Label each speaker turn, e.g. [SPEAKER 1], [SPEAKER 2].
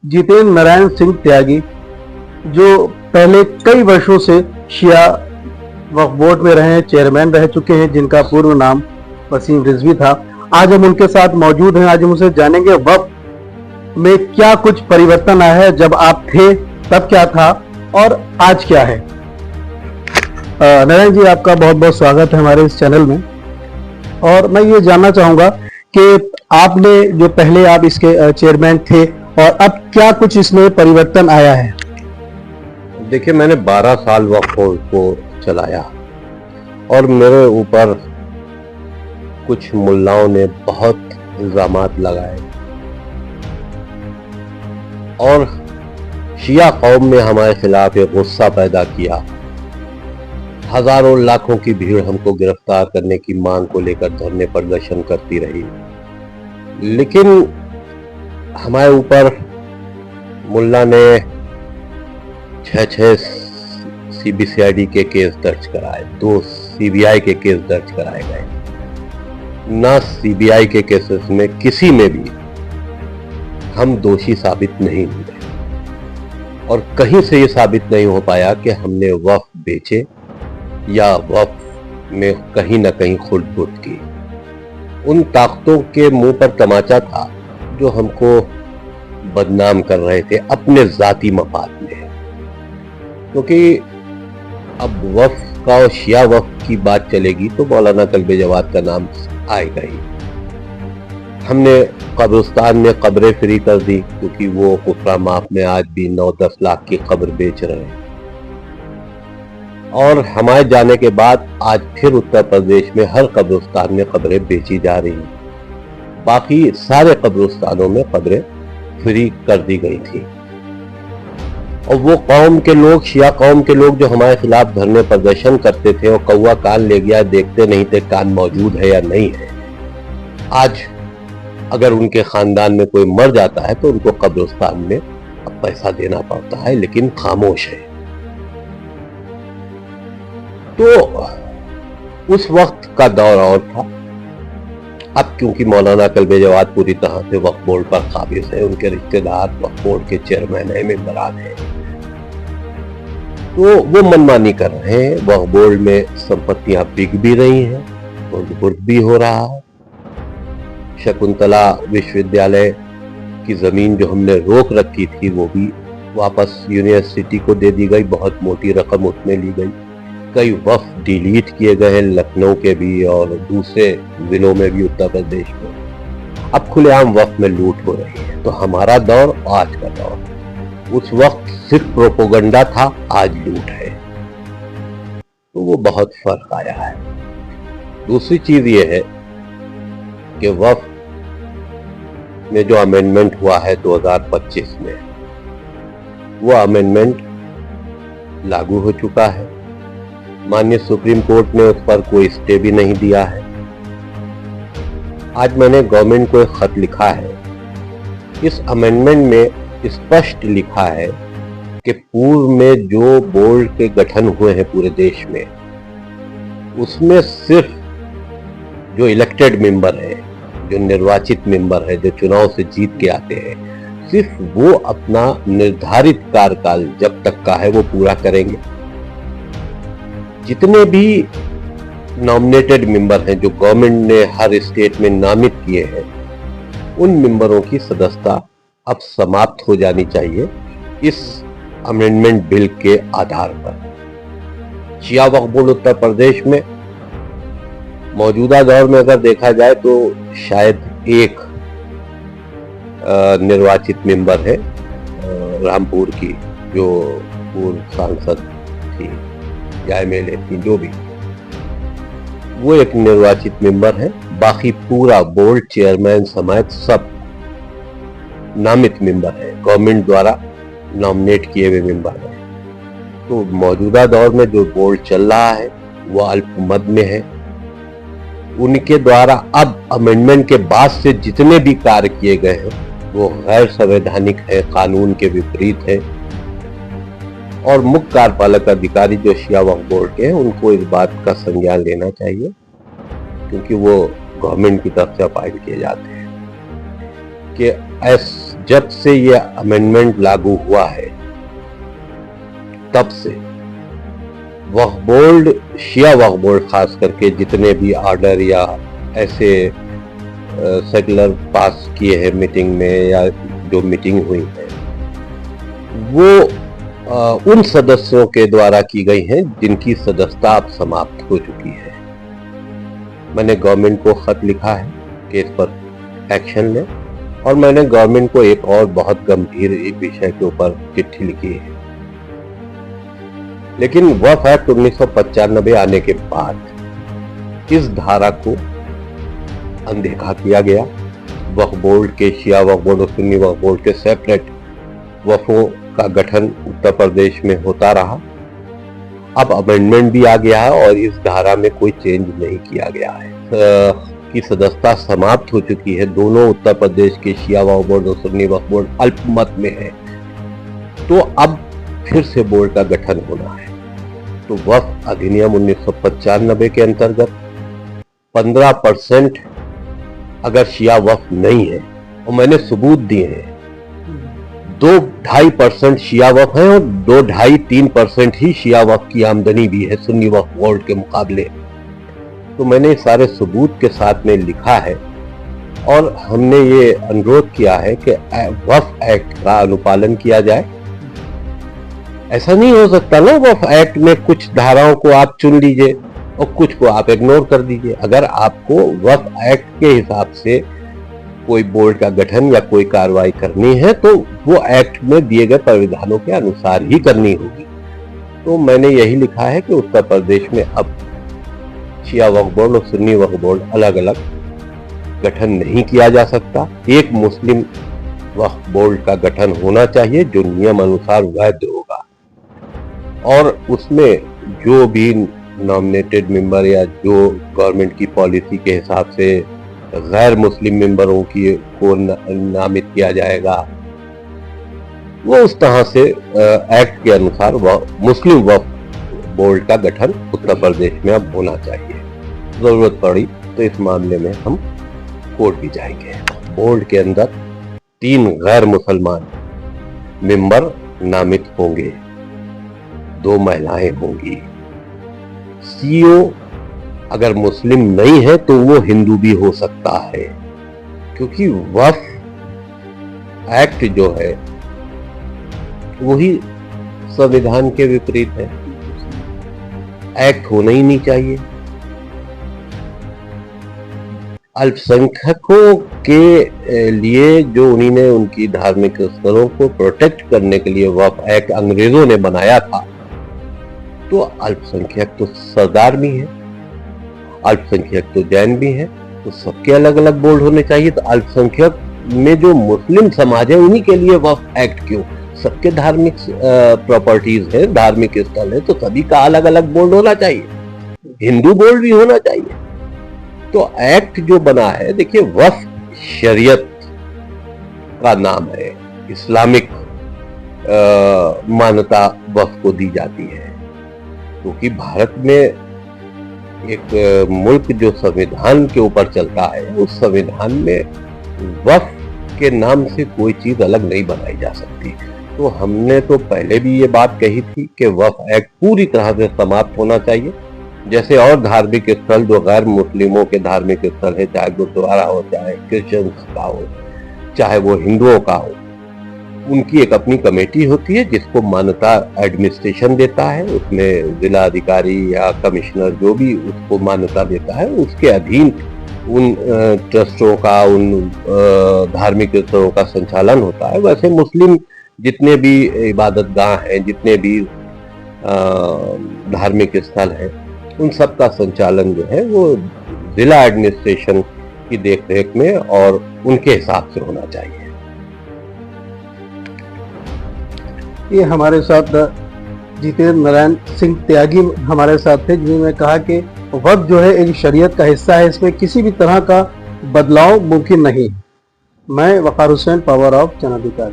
[SPEAKER 1] जितेंद्र नारायण सिंह त्यागी, जो पहले कई वर्षों से शिया वक्फ बोर्ड में रहे, चेयरमैन रह चुके हैं, जिनका पूर्व नाम वसीम रिजवी था। आज हम उनके साथ मौजूद हैं। आज हम उनसे जानेंगे वक्फ में क्या कुछ परिवर्तन आया है, जब आप थे तब क्या था और आज क्या है। नारायण जी, आपका बहुत बहुत स्वागत है हमारे इस चैनल में। और मैं ये जानना चाहूंगा कि आपने जो पहले आप इसके चेयरमैन थे और अब क्या कुछ इसमें परिवर्तन आया है।
[SPEAKER 2] देखिए, मैंने 12 साल वक्फ बोर्ड को चलाया और मेरे ऊपर कुछ मुल्लाओं ने बहुत इल्जामात लगाए और शिया कौम ने हमारे खिलाफ एक गुस्सा पैदा किया। हजारों लाखों की भीड़ हमको गिरफ्तार करने की मांग को लेकर धरने प्रदर्शन करती रही, लेकिन हमारे ऊपर मुल्ला ने 6 सीबीसीआईडी के केस दर्ज कराए, 2 सीबीआई के केस दर्ज कराए गए। ना सीबीआई के केसेस में किसी में भी हम दोषी साबित नहीं हुए और कहीं से ये साबित नहीं हो पाया कि हमने वक्फ बेचे या वक्फ में कहीं ना कहीं खुर्द-बुर्द की। उन ताकतों के मुंह पर तमाचा था जो हमको बदनाम कर रहे थे अपने जाती मफाद में, क्योंकि अब वक्फ का और शिया वक्फ की बात चलेगी तो मौलाना कल्बे जवाद का नाम आएगा ही। हमने कब्रिस्तान में कब्रें फ्री कर दी, क्योंकि वो कुफरा माफ में आज भी 9-10 लाख की कब्र बेच रहे हैं। और हमारे जाने के बाद आज फिर उत्तर प्रदेश में हर कब्रिस्तान में कब्रें बेची जा रही हैं। बाकी सारे कब्रिस्तानों में कब्रें फ्री कर दी गई थी। और वो कौम के लोग, शिया कौम के लोग जो हमारे खिलाफ धरने प्रदर्शन करते थे और कौवा कान ले गया, देखते नहीं थे कान मौजूद है या नहीं है, आज अगर उनके खानदान में कोई मर जाता है तो उनको कब्रिस्तान में अब पैसा देना पड़ता है, लेकिन खामोश है। तो उस वक्त का दौर और था। अब क्योंकि मौलाना कल्बे जवाद पूरी तरह से वक्फ बोर्ड पर काबिज है, उनके रिश्तेदार वक्फ बोर्ड के चेयरमैन है, मेंबरान है, तो वो मनमानी कर रहे हैं। वक्फ बोर्ड में संपत्तियां बिक भी रही हैं, खुर्द-बुर्द भी हो रहा है। शकुंतला विश्वविद्यालय की जमीन जो हमने रोक रखी थी वो भी वापस यूनिवर्सिटी को दे दी गई, बहुत मोटी रकम उसमें ली गई। कई वक्फ डिलीट किए गए हैं, लखनऊ के भी और दूसरे जिलों में भी उत्तर प्रदेश में। अब खुलेआम वक्फ में लूट हो रही है। तो हमारा दौर आज का दौर, उस वक्त सिर्फ प्रोपोगंडा था, आज लूट है, तो वो बहुत फर्क आया है। दूसरी चीज ये है कि वक्फ में जो अमेंडमेंट हुआ है 2025 में, वो अमेंडमेंट लागू हो चुका है। माननीय सुप्रीम कोर्ट ने उस पर कोई स्टे भी नहीं दिया है। आज मैंने गवर्नमेंट को एक खत लिखा है। इस अमेंडमेंट में स्पष्ट लिखा है कि पूर्व में जो बोर्ड के गठन हुए हैं पूरे देश में, उसमें सिर्फ जो इलेक्टेड मेंबर है, जो निर्वाचित मेंबर है, जो चुनाव से जीत के आते हैं, सिर्फ वो अपना निर्धारित कार्यकाल जब तक का है वो पूरा करेंगे। जितने भी नॉमिनेटेड मेंबर हैं जो गवर्नमेंट ने हर स्टेट में नामित किए हैं, उन मेंबरों की सदस्यता अब समाप्त हो जानी चाहिए इस अमेंडमेंट बिल के आधार पर। शिया वक्फ बोर्ड उत्तर प्रदेश में मौजूदा दौर में अगर देखा जाए तो शायद एक निर्वाचित मेंबर है, रामपुर की जो पूर्व सांसद थी या एमएलए थी, जो भी, वो एक निर्वाचित मेंबर है। बाकी पूरा बोर्ड चेयरमैन समेत सब नामित मेंबर है, गवर्नमेंट द्वारा नॉमिनेट किए हुए मेंबर है। तो मौजूदा दौर में जो बोर्ड चल रहा है वो अल्पमत में है। उनके द्वारा अब अमेंडमेंट के बाद से जितने भी कार्य किए गए हैं वो गैर संवैधानिक है, कानून के विपरीत है। और मुख्य कार्यपालक अधिकारी जो शिया वक्फ बोर्ड के हैं, उनको इस बात का संज्ञान लेना चाहिए, क्योंकि वो गवर्नमेंट की तरफ से अपॉइंट किए जाते हैं कि जब से ये अमेंडमेंट लागू हुआ है तब से वक्फ बोर्ड, शिया वक्फ बोर्ड खास करके जितने भी ऑर्डर या ऐसे सेकुलर पास किए हैं मीटिंग में या जो मीटिंग हुई है वो उन सदस्यों के द्वारा की गई हैं जिनकी सदस्यता अब समाप्त हो चुकी है। मैंने गवर्नमेंट को खत लिखा है कि इस पर एक्शन लें और मैंने गवर्नमेंट को एक और बहुत गंभीर विषय के ऊपर चिट्ठी लिखी है। लेकिन वक्फ एक्ट 1995 आने के बाद इस धारा को अनदेखा किया गया। वक्फ बोर्ड के, शिया वक्फ बोर्ड और सुन्नी वक्फ बोर्ड के सेपरेट वक्फों का गठन उत्तर प्रदेश में होता रहा। अब अमेंडमेंट भी आ गया है और इस धारा में कोई चेंज नहीं किया गया है की सदस्यता समाप्त हो चुकी है। दोनों उत्तर प्रदेश के शिया वक्फ बोर्ड और सुन्नी वक्फ बोर्ड अल्पमत में है, तो अब फिर से बोर्ड का गठन होना है। तो वक्फ अधिनियम 1995 के अंतर्गत 15% अगर शिया वक्फ नहीं है, और मैंने सबूत दिए हैं, 2-2.5% शिया वक्फ है और 2-2.5-3% ही शिया वक्फ की आमदनी भी है सुन्नी वक्फ बोर्ड के मुकाबले। तो मैंने सारे सबूत के साथ में लिखा है और हमने ये अनुरोध किया है कि वक्फ एक्ट का अनुपालन किया जाए। ऐसा नहीं हो सकता ना, वक्फ एक्ट में कुछ धाराओं को आप चुन लीजिए और कुछ को आप इग्नोर कर दीजिए। अगर आपको वक्फ एक्ट के हिसाब से कोई बोर्ड का गठन या कोई कार्रवाई करनी है तो वो एक्ट में दिए गए प्राविधानों के अनुसार ही करनी होगी। तो मैंने यही लिखा है कि उत्तर प्रदेश में अब शिया वक्फ बोर्ड और सुन्नी वक्फ बोर्ड अलग अलग गठन नहीं किया जा सकता। एक मुस्लिम वक्फ बोर्ड का गठन होना चाहिए जो नियम अनुसार वैध होगा और उसमें जो भी नॉमिनेटेड मेंबर या जो गवर्नमेंट की पॉलिसी के हिसाब से गैर मुस्लिम मेंबरों की को नामित किया जाएगा, वो उस तरह से एक्ट के अनुसार मुस्लिम वक्फ बोर्ड का गठन उत्तर प्रदेश में अब होना चाहिए। जरूरत पड़ी तो इस मामले में हम कोर्ट भी जाएंगे। बोर्ड के अंदर 3 गैर मुसलमान मेंबर नामित होंगे, 2 महिलाएं होंगी। सीईओ अगर मुस्लिम नहीं है तो वो हिंदू भी हो सकता है, क्योंकि वक्फ एक्ट जो है वही संविधान के विपरीत है। एक्ट होना ही नहीं चाहिए। अल्पसंख्यकों के लिए जो उन्होंने उनकी धार्मिक स्थलों को प्रोटेक्ट करने के लिए वक्फ एक्ट अंग्रेजों ने बनाया था, तो अल्पसंख्यक तो सरदार भी है, अल्पसंख्यक तो जैन भी है, तो सबके अलग अलग बोर्ड होने चाहिए। तो अल्पसंख्यक में जो मुस्लिम समाज है उन्हीं के लिए वक्फ एक्ट क्यों? सबके धार्मिक प्रॉपर्टीज है, धार्मिक स्थल है, तो सभी का अलग अलग बोर्ड होना चाहिए। हिंदू बोर्ड भी होना चाहिए। तो एक्ट जो बना है, देखिए वक्फ शरीयत का नाम है, इस्लामिक मान्यता वक्फ को दी जाती है, क्योंकि भारत में एक मुल्क जो संविधान के ऊपर चलता है, उस संविधान में वक्फ के नाम से कोई चीज अलग नहीं बनाई जा सकती। तो हमने तो पहले भी ये बात कही थी कि वक्फ एक्ट पूरी तरह से समाप्त होना चाहिए। जैसे और धार्मिक स्थल जो गैर मुस्लिमों के धार्मिक स्थल है, चाहे गुरुद्वारा हो, चाहे क्रिश्चियंस का हो, चाहे वो हिंदुओं का हो, उनकी एक अपनी कमेटी होती है जिसको मान्यता एडमिनिस्ट्रेशन देता है। उसमें जिला अधिकारी या कमिश्नर जो भी उसको मान्यता देता है, उसके अधीन उन ट्रस्टों का, उन धार्मिक स्थलों का संचालन होता है। वैसे मुस्लिम जितने भी इबादत गाह हैं, जितने भी धार्मिक स्थल हैं, उन सब का संचालन जो है वो जिला एडमिनिस्ट्रेशन की देखरेख में और उनके हिसाब से होना चाहिए।
[SPEAKER 1] ये हमारे साथ जितेंद्र नारायण सिंह त्यागी हमारे साथ थे, जिन्होंने कहा कि वक्फ जो है एक शरीयत का हिस्सा है, इसमें किसी भी तरह का बदलाव मुमकिन नहीं। मैं वकार हुसैन, पावर ऑफ जनाधिकार।